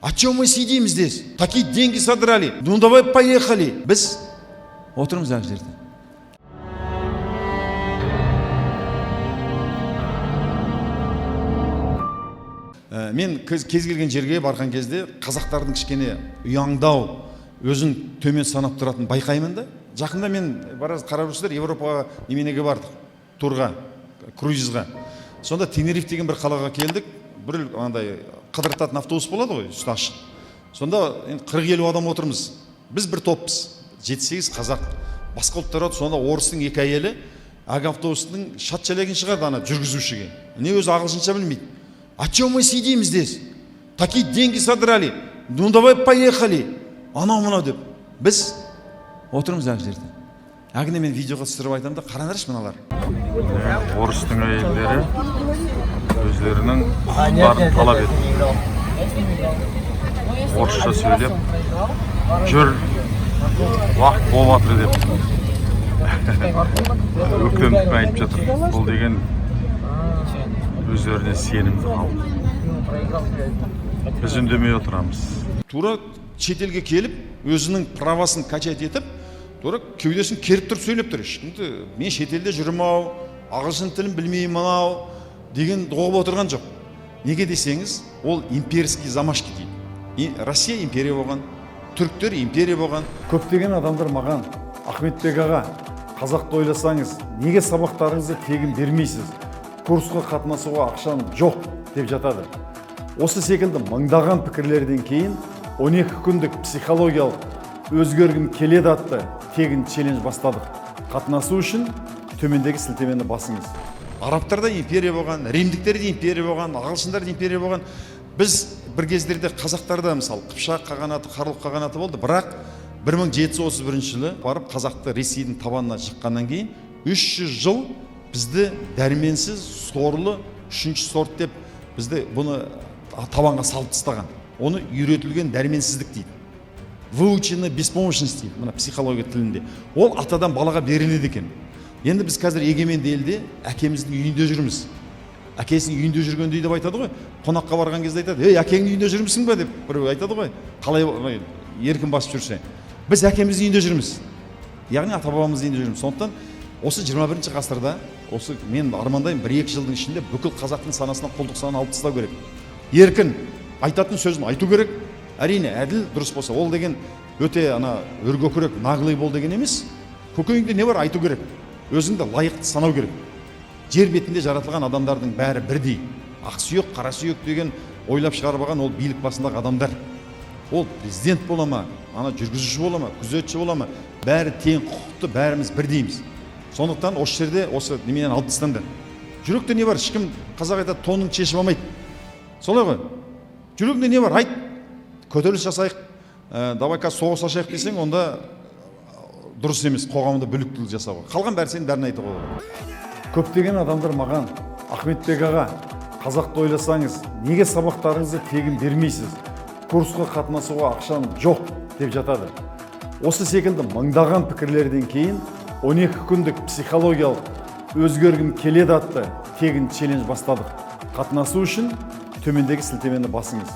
А чем мы сидим здесь? Такие деньги содрали. Ну давай поехали. Біз отырмыз ақ жерде. Мен кез келген жерге барған кезде қазақтардың кішкене ұяңдау, өзін төмен санап тұратын байқаймын да. Жақында мен қарап жүрсіздер, Европаға неменеге бардық, турға, круизға. Сонда Тенериф деген бір қалаға келдік. Бір андай қыдыртатын автобус болады ғой, үсті ашық. Сонда 40-50 адам отырмыз. Біз бір топпыз, 7-8 қазақ. Басқа ұлттар отыр, сонда орыстың 2 әйелі ақ автобустың шат шелегін шығарды ана жүргізушіге. Не өзі ағылшынша білмейді. А чем мы сидим здесь? Такие деньги содрали. Ну давай поехали. Анау-мынау деп. Біз отырмыз ақ жерде. Әгіне мен видеоға түсіріп айтамын да, қараңдаршы мыналар. Орыстың әйелдері өздерінің құқықтарын талап етті. Орысша сөйлеп, жүр, уақыт болып жатыр деп. Өктемдікпен айтып жатыр. Бұл деген өздеріне сенімді халық. Біз үндемей отырамыз. Тура шетелге келіп, өзінің правасын качать етіп, тура кеудесін керіп тұрып сөйлеп тұр. Мен шетелде жүрмау, ағылшын тілін білмеймін ау деген оғып отырған жоқ. Неге десеңіз, ол имперский замашки дейді. Россия империя болған, түріктер империя болған. Көптеген адамдар маған, Ахметбек аға, қазақты ойласаңыз, неге сабақтарыңызды тегін бермейсіз? Курсқа қатынасуға ақшам жоқ деп жатады. Осы секілді мыңдаған пікірлерден кейін 12 күндік психологиялық өзгергім келеді атты тегін челлендж бастадық. Қатынасу үшін төмендегі сілтемені басыңыз. Арабтарда империя болған, римдіктерде империя болған, ағылшындарда империя болған. Біз бір кездерде қазақтарда мысалы Қыпшақ қағанаты, Қарлұқ қағанаты болды, бірақ 1731 жылы барып қазақты Ресейдің табанына жыққаннан кейін 300 жыл бізді дәрменсіз, сорлы, 3-ші сорт деп бізді бұны табанға салып тастаған. Оны үйретілген дәрменсіздік дейді. Выучена беспомощность дейді, мына психология тілінде. Ол атадан балаға беріледі екен. Енді біз қазір егеменді елде әкеміздің үйінде жүрміз. Әкесінің үйінде жүрген деп айтады ғой. Қонаққа барған кезде айтады: "Ей, әкеңнің үйінде жүрмісің бе?" деп біреу айтады ғой. Қалай еркін басып жүрсе. Біз әкеміздің үйінде жүрміз. Яғни ата-бабамыздың үйінде жүрміз. Сондықтан осы 21-ші ғасырда, осы мен армандаймын 1-2 жылдың ішінде бүкіл қазақтың санасына құлдық санын алып тастау керек. Еркін айтатын сөзін айту керек. Әрине, әділ дұрыс болса, ол деген өте өркөкірек, нағылый бол деген емес. Көкейіңде не бар айту керек. Өзіңді лайықты санау керек. Жер бетінде жаратылған адамдардың бәрі бірдей. Ақсүйек, қарасүйек деген ойлап шығарбаған ол билік басындағы адамдар. Ол президент бола ма, жүргізуші бола ма, күзетші бола ма, бәрі тең құқықты, бәріміз бірдейміз. Сондықтан осы жерде осы неменен алып тастаңдар. Жүректе не бар? Ешкім қазақ айтады, тонын шешіп алмайды. Солай ғой. Жүрегіңде не бар? Айт. Көтеріліс жасайық, давай-ка соғыс ашайық десең, онда дұрыс емес, қоғамда бүліктілік жасауға. Қалған бәрі сенің бәрін айтуға болады. Көптеген адамдар маған, Ахметбек аға, қазақты ойласаңыз, неге сабақтарыңызды тегін бермейсіз? Курсқа қатынасуға ақшам жоқ деп жатады. Осы секілді мыңдаған пікірлерден кейін 12 күндік психологиялық өзгергім келеді атты тегін челлендж бастадық. Қатынасу үшін төмендегі сілтемені басыңыз.